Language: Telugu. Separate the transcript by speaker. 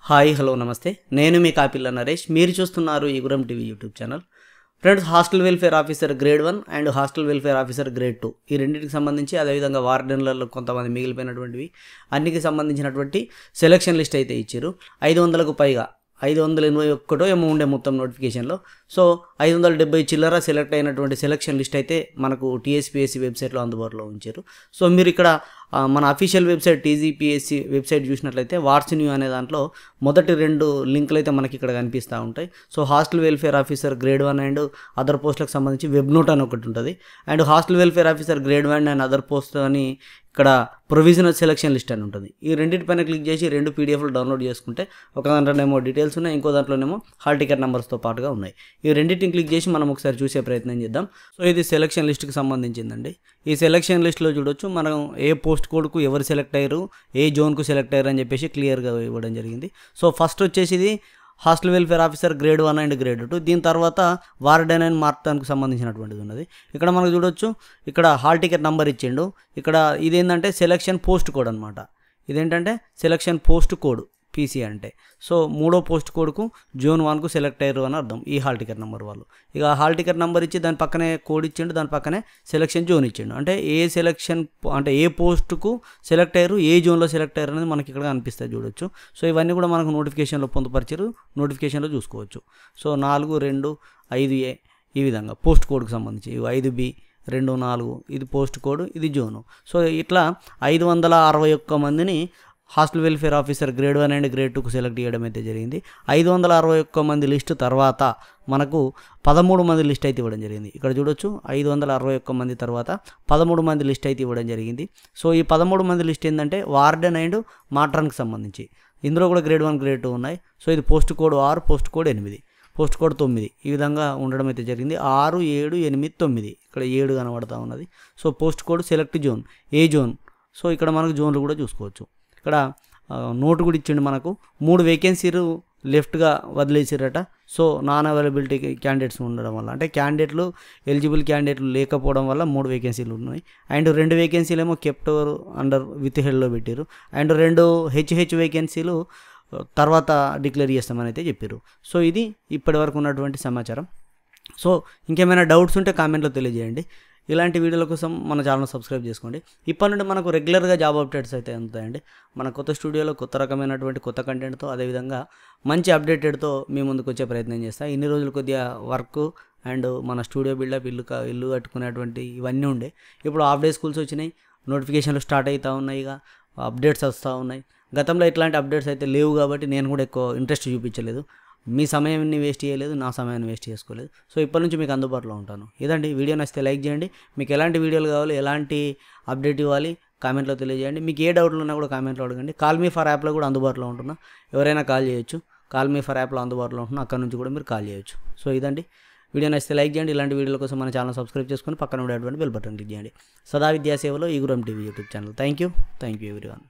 Speaker 1: హాయ్ హలో నమస్తే నేను మీ కాపిల్ల నరేష్ మీరు చూస్తున్నారు Eguram TV YouTube channel. Friends, hostel welfare officer grade 1 and hostel welfare officer grade 2 ఈ రెండింటికి సంబంధించి అదేవిధంగా వార్డెన్లలో కొంతమంది మిగిలిపోయినటువంటివి అన్నికి సంబంధించినటువంటి సెలక్షన్ లిస్ట్ అయితే ఇచ్చారు. 500కు పైగా 581 ఏమో ఉండే మొత్తం నోటిఫికేషన్లో. సో 570 చిల్లర సెలెక్ట్ అయినటువంటి సెలక్షన్ లిస్ట్ అయితే మనకు టీఎస్పీఎస్సీ వెబ్సైట్లో అందుబాటులో ఉంచారు. సో మీరు ఇక్కడ మన అఫీషియల్ వెబ్సైట్ టీజీపీఎస్సీ వెబ్సైట్ చూసినట్లయితే వాట్స్ న్యూ అనే దాంట్లో మొదటి 2 లింకులు అయితే మనకి ఇక్కడ కనిపిస్తూ ఉంటాయి. So hostel welfare officer grade 1 and other పోస్టులకు సంబంధించి వెబ్ నోట్ అని ఒకటి ఉంటుంది. And hostel welfare officer grade 1 and other post అని ఇక్కడ ప్రొవిజనల్ సెలక్షన్ లిస్ట్ అని ఉంటుంది. ఈ రెండింటిపైన క్లిక్ చేసి 2 పీడిఎఫ్లు డౌన్లోడ్ చేసుకుంటే ఒక దాంట్లోనేమో డీటెయిల్స్ ఉన్నాయి, ఇంకో దాంట్లోనేమో హాల్ టికెట్ నెంబర్స్తో పాటుగా ఉన్నాయి. ఈ రెండింటిని క్లిక్ చేసి మనం ఒకసారి చూసే ప్రయత్నం చేద్దాం. సో ఇది సెలక్షన్ లిస్ట్కి సంబంధించిందండి. ఈ సెలక్షన్ లిస్ట్లో చూడొచ్చు మనం ఏ పోస్ట్ కోడ్కు ఎవరు సెలెక్ట్ అయ్యారు, ఏ జోన్కు సెలెక్ట్ అయ్యారు అని చెప్పేసి క్లియర్గా ఇవ్వడం జరిగింది. సో ఫస్ట్ వచ్చేసి ఇది hostel welfare officer grade 1 and grade 2. దీని తర్వాత వార్డెన్ అండ్ మార్తానికి సంబంధించినటువంటిది ఉన్నది. ఇక్కడ మనకు చూడొచ్చు, ఇక్కడ హాల్ టికెట్ నెంబర్ ఇచ్చిండు. ఇక్కడ ఇదేంటంటే సెలక్షన్ పోస్ట్ కోడ్ అనమాట. ఇదేంటంటే సెలక్షన్ పోస్ట్ కోడ్ పీసీ అంటే. సో 3వ పోస్ట్ కోడ్కు జోన్ 1కు సెలెక్ట్ అయ్యారు అని అర్థం ఈ హాల్ టికెట్ నెంబర్ వాళ్ళు. ఇక హాల్ టికెట్ నెంబర్ ఇచ్చి దాని పక్కనే కోడ్ ఇచ్చిండు, దాని పక్కనే సెలక్షన్ జోన్ ఇచ్చిండు. అంటే ఏ సెలక్షన్ అంటే ఏ పోస్టుకు సెలెక్ట్ అయ్యారు, ఏ జోన్లో సెలెక్ట్ అయ్యారు అనేది మనకి ఇక్కడ కనిపిస్తుంది చూడొచ్చు. సో ఇవన్నీ కూడా మనకు నోటిఫికేషన్లో పొందుపరిచారు, నోటిఫికేషన్లో చూసుకోవచ్చు. సో 4, 2, 5A ఈ విధంగా పోస్ట్ కోడ్కి సంబంధించి 5B 2, 4 ఇది పోస్ట్ కోడ్, ఇది జోను. సో ఇట్లా 561 మందిని hostel welfare officer grade 1 and grade 2కు సెలెక్ట్ చేయడం అయితే జరిగింది. 561 మంది లిస్టు తర్వాత మనకు 13 మంది లిస్ట్ అయితే ఇవ్వడం జరిగింది. ఇక్కడ చూడొచ్చు 561 మంది తర్వాత 13 మంది లిస్ట్ అయితే ఇవ్వడం జరిగింది. సో ఈ 13 మంది లిస్ట్ ఏంటంటే వార్డెన్ అండ్ మాట్రాన్కి సంబంధించి. ఇందులో కూడా గ్రేడ్ 1 గ్రేడ్ 2 ఉన్నాయి. సో ఇది post code 6, post code 8, post code 9 ఈ విధంగా ఉండడం అయితే జరిగింది. 6, 7, 8, 9 ఇక్కడ 7 కనబడతా ఉన్నది. So post code select zone ఏ జోన్. సో ఇక్కడ మనకు జోన్లు కూడా చూసుకోవచ్చు. ఇక్కడ నోటు కూడా ఇచ్చిండు మనకు. 3 వేకెన్సీలు లెఫ్ట్గా వదిలేసారట. సో నాన్ అవైలబిలిటీ క్యాండిడేట్స్ ఉండడం వల్ల, అంటే క్యాండిడేట్లు ఎలిజిబుల్ క్యాండిడేట్లు లేకపోవడం వల్ల 3 వేకెన్సీలు ఉన్నాయి. అండ్ 2 వేకెన్సీలు ఏమో కెప్ట్ అండర్ విత్ హెడ్లో పెట్టారు. అండ్ 2 హెచ్హెచ్ వేకెన్సీలు తర్వాత డిక్లేర్ చేస్తామని అయితే చెప్పారు. సో ఇది ఇప్పటి వరకు ఉన్నటువంటి సమాచారం. సో ఇంకేమైనా డౌట్స్ ఉంటే కామెంట్లో తెలియజేయండి. ఇలాంటి వీడియోల కోసం మన ఛానల్ సబ్స్క్రైబ్ చేసుకోండి. ఇప్పటి నుండి మనకు రెగ్యులర్గా జాబ్ అప్డేట్స్ అయితే అందుతాయండి. మన కొత్త స్టూడియోలో కొత్త రకమైనటువంటి కొత్త కంటెంట్తో, అదేవిధంగా మంచి అప్డేటెడ్తో మీ ముందుకు వచ్చే ప్రయత్నం చేస్తాను. ఇన్ని రోజులు కొద్దిగా వర్క్ అండ్ మన స్టూడియో బిల్డప్, ఇల్లు కట్టుకునేటువంటి ఇవన్నీ ఉండే. ఇప్పుడు హాఫ్ డే స్కూల్స్ వచ్చినాయి, నోటిఫికేషన్లు స్టార్ట్ అవుతూ ఉన్నాయి, ఇక అప్డేట్స్ వస్తూ ఉన్నాయి. గతంలో ఇట్లాంటి అప్డేట్స్ అయితే లేవు కాబట్టి నేను కూడా ఎక్కువ ఇంట్రెస్ట్ చూపించలేదు. మీ సమయాన్ని వేస్ట్ చేయలేదు, నా సమయాన్ని వేస్ట్ చేసుకోలేదు. సో ఇప్పటి నుంచి మీకు అందుబాటులో ఉంటాను. ఇదండి, వీడియో నచ్చితే లైక్ చేయండి. మీకు ఎలాంటి వీడియోలు కావాలి, ఎలాంటి అప్డేట్ ఇవ్వాలి కామెంట్లో తెలియజేయండి. మీకు ఏ డౌట్లు ఉన్నా కూడా కామెంట్లో అడగండి. కాల్ మీ ఫర్ యాప్లో కూడా అందుబాటులో ఉంటున్నా, ఎవరైనా కాల్ చేయొచ్చు. కాల్ మీ ఫర్ యాప్లో అందుబాటులో ఉంటున్నా, అక్కడ నుంచి కూడా మీరు కాల్ చేయొచ్చు. సో ఇదండి, వీడియో నచ్చితే లైక్ చేయండి. ఇలాంటి వీడియోల కోసం మన ఛానల్ సబ్స్క్రైబ్ చేసుకొని పక్కన ఉండేటువంటి బెల్ బటన్ క్లిక్ చేయండి. సదా విద్యాసేవలో Eguram TV YouTube channel. Thank you everyone.